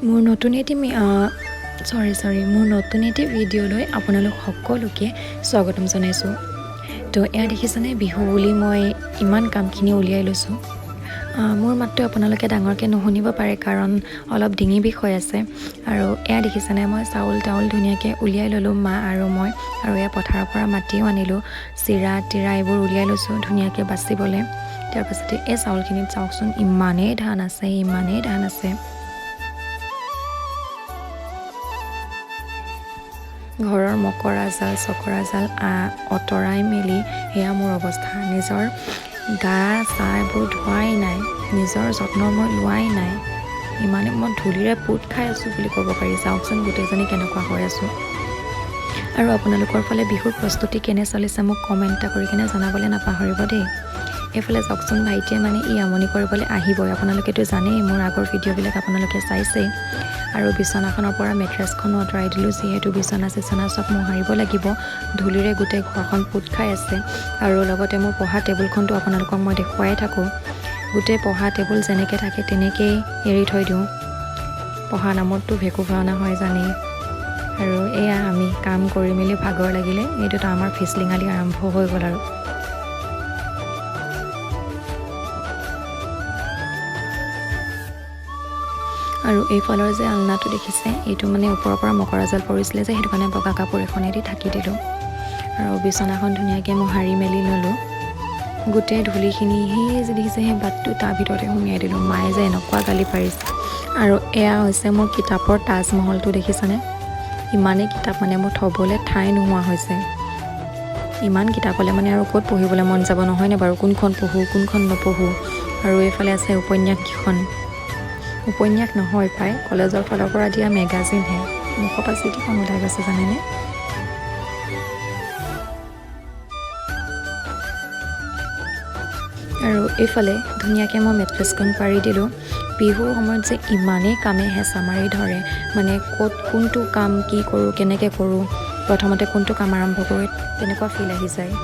মোৰ নতুন এটি মোৰ নতুন এটি ভিডিঅ'লৈ আপোনালোক সকলোকে স্বাগতম জনাইছোঁ। তো এয়া দেখিছেনে, বিহু বুলি মই ইমান কামখিনি উলিয়াই লৈছোঁ। মোৰ মাতটো আপোনালোকে ডাঙৰকৈ নুশুনিব পাৰে কাৰণ অলপ ডিঙি বিষ হৈ আছে। আৰু এয়া দেখিছেনে, মই চাউল ধুনীয়াকৈ উলিয়াই ল'লোঁ, মা আৰু মই। আৰু এয়া পথাৰৰ পৰা মাটিও আনিলোঁ, চিৰা তিৰা এইবোৰ উলিয়াই লৈছোঁ ধুনীয়াকৈ বাচিবলৈ। তাৰপাছতে এই চাউলখিনিত চাওকচোন, ইমানেই ধান আছে। ঘৰৰ মকৰা জাল আঁতৰাই মেলি সেয়া মোৰ অৱস্থা। নিজৰ গা চা এইবোৰ ধোৱাই নাই, নিজৰ যত্ন মই লোৱাই নাই। ইমানে মই ধূলিৰে পোত খাই আছোঁ বুলি ক'ব পাৰি। চাওকচোন গোটেইজনী কেনেকুৱা হৈ আছোঁ। আৰু আপোনালোকৰ ফালে বিহুৰ প্ৰস্তুতি কেনে চলিছে মোক কমেণ্ট এটা কৰি কিনে জনাবলৈ নাপাহৰিব দেই। এইফালে চাওকচোন, ভাইটিয়ে আমনি কৰিবলৈ আহিবই। আপোনালোকেতো জানেই, মোৰ আগৰ ভিডিঅ'বিলাক আপোনালোকে চাইছেই। আৰু বিচনাখনৰ পৰা মেট্ৰেছখনো আঁতৰাই দিলোঁ, যিহেতু বিচনা চব মোহাৰিব লাগিব। ধূলিৰে গোটেই ঘৰখন পোত খাই আছে। আৰু লগতে মোৰ পঢ়া টেবুলখনটো আপোনালোকক মই দেখুৱাই থাকোঁ। গোটেই পঢ়া টেবুল যেনেকৈ থাকে তেনেকেই এৰি থৈ দিওঁ। পঢ়া নামততো ভেকু ভাওনা হয় জানেই। আৰু এয়া আমি কাম কৰি মেলি ভাগৰ লাগিলে এইটোতো আমাৰ ফিচলিঙালি আৰম্ভ হৈ গ'ল। আৰু এইফালৰ যে আলনাটো দেখিছে, এইটো ওপৰৰ পৰা মকৰা জাল পৰিছিলে যে, সেইটো কাৰণে বগা কাপোৰ এখনেদি ঢাকি দিলোঁ। আৰু বিচনাখন ধুনীয়াকৈ মোহাৰি মেলি ল'লোঁ। গোটেই ধূলিখিনি যে দেখিছে, সেই বাটটো তাৰ ভিতৰতে সুমিয়াই দিলোঁ। মায়ে যে এনেকুৱা গালি পাৰিছে। আৰু এয়া হৈছে মোৰ কিতাপৰ তাজমহলটো দেখিছেনে। ইমানেই কিতাপ মোৰ থ'বলৈ ঠাই নোহোৱা হৈছে। ইমান কিতাপ হ'লে আৰু ক'ত পঢ়িবলৈ মন যাব, নহয়নে বাৰু? কোনখন পঢ়োঁ কোনখন নপঢ়োঁ। আৰু এইফালে আছে উপন্যাসকেইখন। উপন্যাস নহয় প্ৰায়, কলেজৰ ফালৰ পৰা দিয়া মেগাজিনহে। মুখৰ পৰা চিঠিখন ওলাই গৈছে জানেনে। আৰু এইফালে ধুনীয়াকৈ মই মেট্ৰেছখন পাৰি দিলোঁ। বিহুৰ সময়ত যে ইমানেই কামে হেঁচা মাৰি ধৰে, ক'ত কোনটো কাম কি কৰোঁ, কেনেকৈ কৰোঁ, প্ৰথমতে কোনটো কাম আৰম্ভ কৰোঁ, তেনেকুৱা ফিল আহি যায়।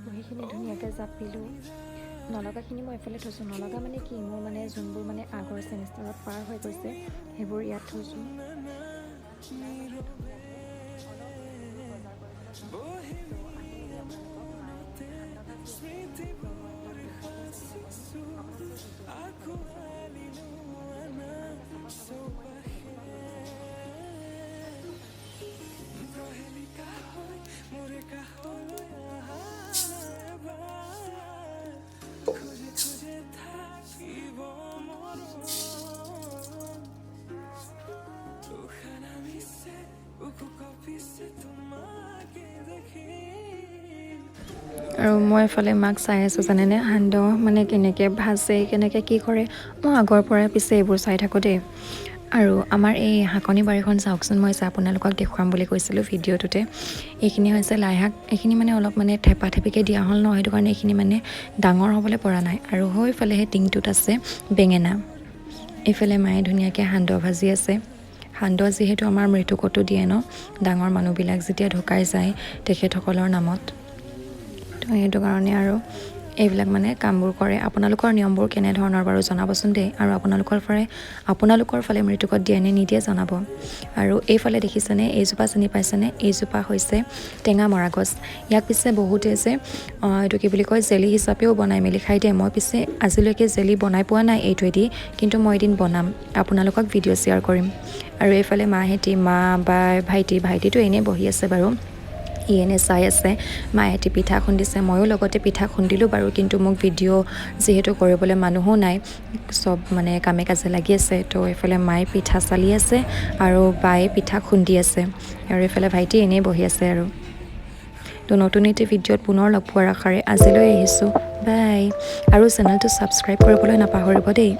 বহীখিনি ধুনীয়াকৈ জাপিলোঁ। নলগাখিনি মই এফালে থৈছোঁ। নলগা কি, মোৰ যোনবোৰ আগৰ ছেমিষ্টাৰত পাৰ হৈ গৈছে, সেইবোৰ ইয়াত থৈছোঁ। আৰু মই এফালে মাক চাই আছোঁ জানেনে, সান্দহ কেনেকৈ ভাজে, কেনেকৈ কি কৰে। মই আগৰ পৰাই পিছে এইবোৰ চাই থাকোঁ দেই। আৰু আমাৰ এই শাকনি বাৰীখন চাওকচোন মই আপোনালোকক দেখুৱাম বুলি কৈছিলোঁ ভিডিঅ'টোতে এইখিনি হৈছে লাই শাক এইখিনি মানে অলপ মানে থেপা থেপিকৈ দিয়া হ'ল ন সেইটো কাৰণে এইখিনি মানে ডাঙৰ হ'বলৈ পৰা নাই আৰু সেইফালে সেই টিংটোত আছে বেঙেনা এইফালে মায়ে ধুনীয়াকৈ সান্দহ ভাজি আছে সান্দহ যিহেতু আমাৰ মৃতকতো দিয়ে ন ডাঙৰ মানুহবিলাক যেতিয়া ঢুকাই যায় তেখেতসকলৰ নামত তো সেইটো কাৰণে আৰু এইবিলাক মানে কামবোৰ কৰে আপোনালোকৰ নিয়মবোৰ কেনেধৰণৰ বাৰু জনাবচোন দেই আৰু আপোনালোকৰ ফালে মৃতকত দিয়ে নে নিদিয়ে জনাব আৰু এইফালে দেখিছেনে এইজোপা চিনি পাইছেনে এইজোপা হৈছে টেঙা মৰা গছ ইয়াক পিছে বহুতে যে এইটো কি বুলি কয় জেলি হিচাপেও বনাই মেলি খাই দিয়ে মই পিছে আজিলৈকে জেলি বনাই পোৱা নাই এইটোৱেদি কিন্তু মই এদিন বনাম আপোনালোকক ভিডিঅ' শ্বেয়াৰ কৰিম আৰু এইফালে মাহেঁতি মা বা ভাইটিটো এনেই বহি আছে বাৰু এনে চাই আছে মায়েঁতি পিঠা খুন্দিছে ময়ো লগতে পিঠা খুন্দিলোঁ বাৰু কিন্তু মোক ভিডিঅ' যিহেতু কৰিবলৈ মানুহো নাই চব মানে কামে কাজে লাগি আছে তো এইফালে মায়ে পিঠা চালি আছে আৰু বায়ে পিঠা খুন্দি আছে আৰু এইফালে ভাইটি এনেই বহি আছে আৰু তো নতুন এটি ভিডিঅ'ত পুনৰ লগ পোৱাৰ আশাৰে আজিলৈ আহিছোঁ বাই আৰু চেনেলটো ছাবস্ক্ৰাইব কৰিবলৈ নাপাহৰিব দেই